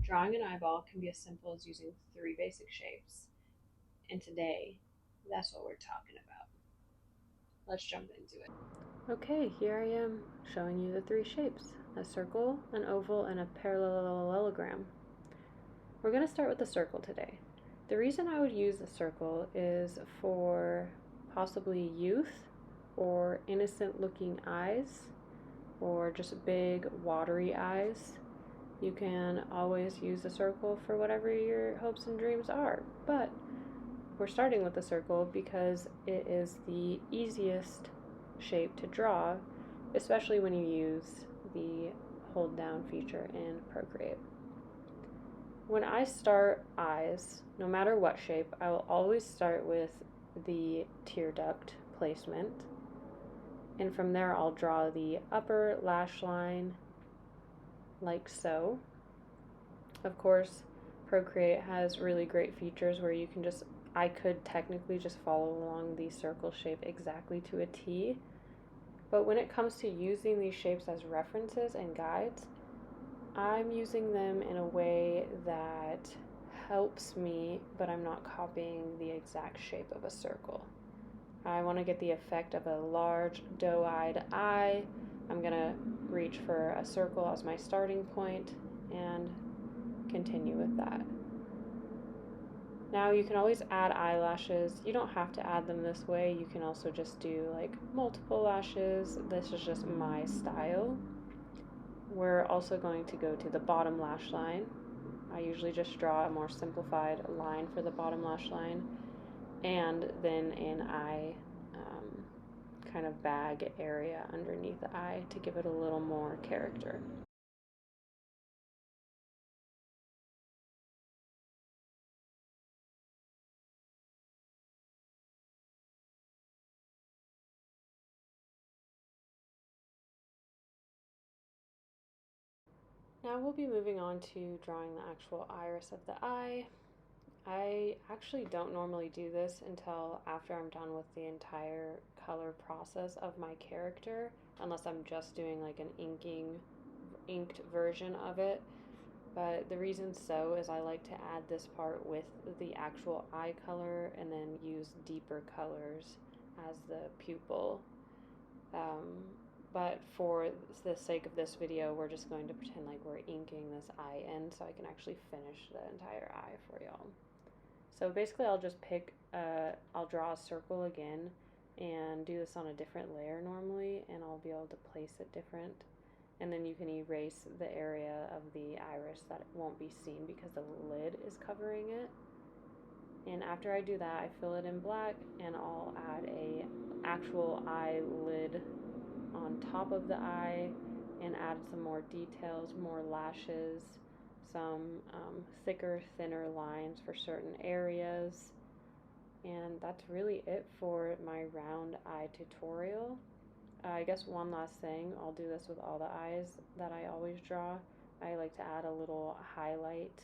Drawing an eyeball can be as simple as using 3 basic shapes, and today, that's what we're talking about. Let's jump into it. Okay, here I am showing you the 3 shapes: a circle, an oval, and a parallelogram. We're going to start with the circle today. The reason I would use the circle is for possibly youth or innocent looking eyes or just big watery eyes. You can always use the circle for whatever your hopes and dreams are, but we're starting with the circle because it is the easiest shape to draw, especially when you use the hold down feature in Procreate. When I start eyes, no matter what shape, I will always start with the tear duct placement, and from there I'll draw the upper lash line like so. Of course, Procreate has really great features where you can I could technically just follow along the circle shape exactly to a T, but when it comes to using these shapes as references and guides, I'm using them in a way that helps me, but I'm not copying the exact shape of a circle. I want to get the effect of a large doe-eyed eye. I'm going to reach for a circle as my starting point and continue with that. Now you can always add eyelashes. You don't have to add them this way. You can also just do like multiple lashes. This is just my style. We're also going to go to the bottom lash line. I usually just draw a more simplified line for the bottom lash line, and then an eye kind of bag area underneath the eye to give it a little more character. Now we'll be moving on to drawing the actual iris of the eye. I actually don't normally do this until after I'm done with the entire color process of my character, unless I'm just doing like an inked version of it. But the reason so is I like to add this part with the actual eye color and then use deeper colors as the pupil. But for the sake of this video, we're just going to pretend like we're inking this eye in so I can actually finish the entire eye for y'all. So basically I'll just I'll draw a circle again and do this on a different layer normally, and I'll be able to place it different. And then you can erase the area of the iris that won't be seen because the lid is covering it. And after I do that, I fill it in black, and I'll add a actual eyelid on top of the eye and add some more details, more lashes, some thicker, thinner lines for certain areas. And that's really it for my round eye tutorial. I guess one last thing, I'll do this with all the eyes that I always draw. I like to add a little highlight,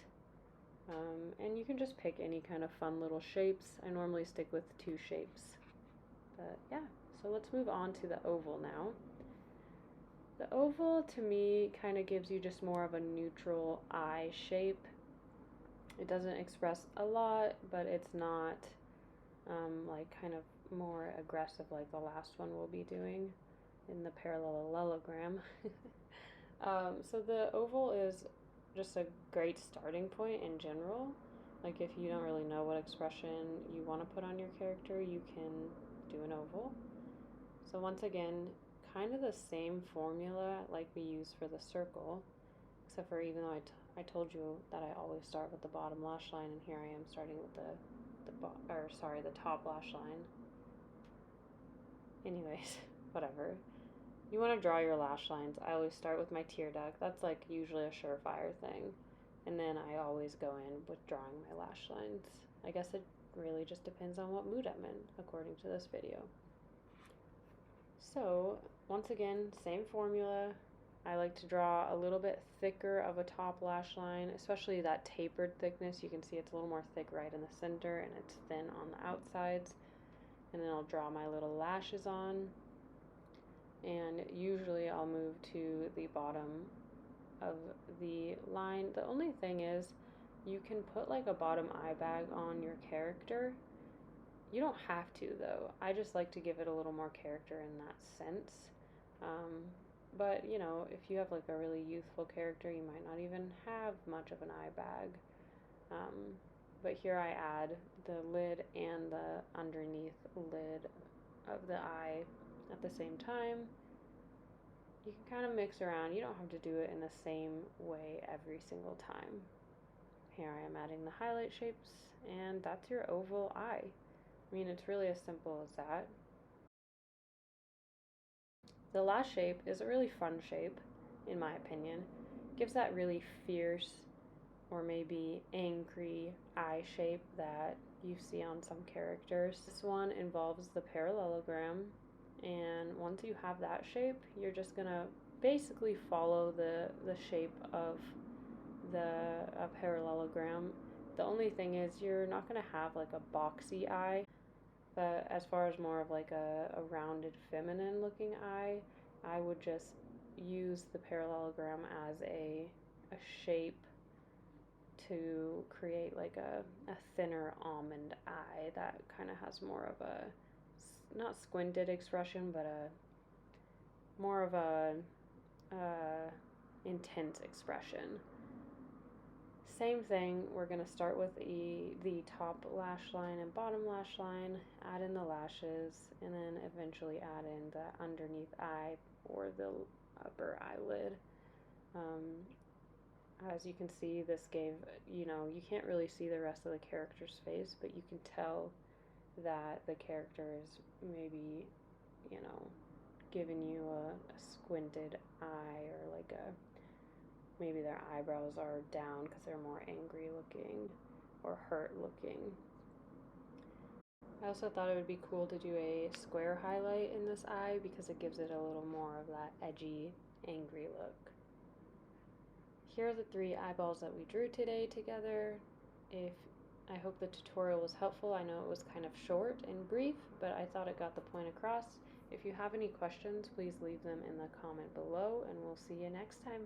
and you can just pick any kind of fun little shapes. I normally stick with 2 shapes, but yeah. So let's move on to the oval now. The oval to me kind of gives you just more of a neutral eye shape. It doesn't express a lot, but it's not like kind of more aggressive like the last one we'll be doing in the parallelogram. So the oval is just a great starting point in general. Like if you don't really know what expression you want to put on your character, you can do an oval. So once again, kind of the same formula like we use for the circle, except for even though I told you that I always start with the bottom lash line, and here I am starting with the top lash line. Anyways, whatever. You want to draw your lash lines. I always start with my tear duct. That's like usually a surefire thing. And then I always go in with drawing my lash lines. I guess it really just depends on what mood I'm in, according to this video. So, once again, same formula. I like to draw a little bit thicker of a top lash line, especially that tapered thickness. You can see it's a little more thick right in the center and it's thin on the outsides. And then I'll draw my little lashes on. And usually I'll move to the bottom of the line. The only thing is you can put like a bottom eye bag on your character. You don't have to though. I just like to give it a little more character in that sense. But you know, if you have like a really youthful character, you might not even have much of an eye bag. But here I add the lid and the underneath lid of the eye at the same time. You can kind of mix around. You don't have to do it in the same way every single time. Here I am adding the highlight shapes, and that's your oval eye. I mean, it's really as simple as that. The last shape is a really fun shape, in my opinion. It gives that really fierce or maybe angry eye shape that you see on some characters. This one involves the parallelogram, and once you have that shape, you're just gonna basically follow the shape of the parallelogram. The only thing is you're not gonna have like a boxy eye, but as far as more of like a rounded feminine looking eye, I would just use the parallelogram as a shape to create like a thinner almond eye that kind of has more of a, not squinted expression, but a more of a intense expression. Same thing, we're going to start with the top lash line and bottom lash line, add in the lashes, and then eventually add in the underneath eye or the upper eyelid. As you can see, this gave, you know, you can't really see the rest of the character's face, but you can tell that the character is maybe, you know, giving you a squinted eye, or like maybe their eyebrows are down because they're more angry looking or hurt looking. I also thought it would be cool to do a square highlight in this eye because it gives it a little more of that edgy, angry look. Here are the 3 eyeballs that we drew today together. I hope the tutorial was helpful. I know it was kind of short and brief, but I thought it got the point across. If you have any questions, please leave them in the comment below, and we'll see you next time.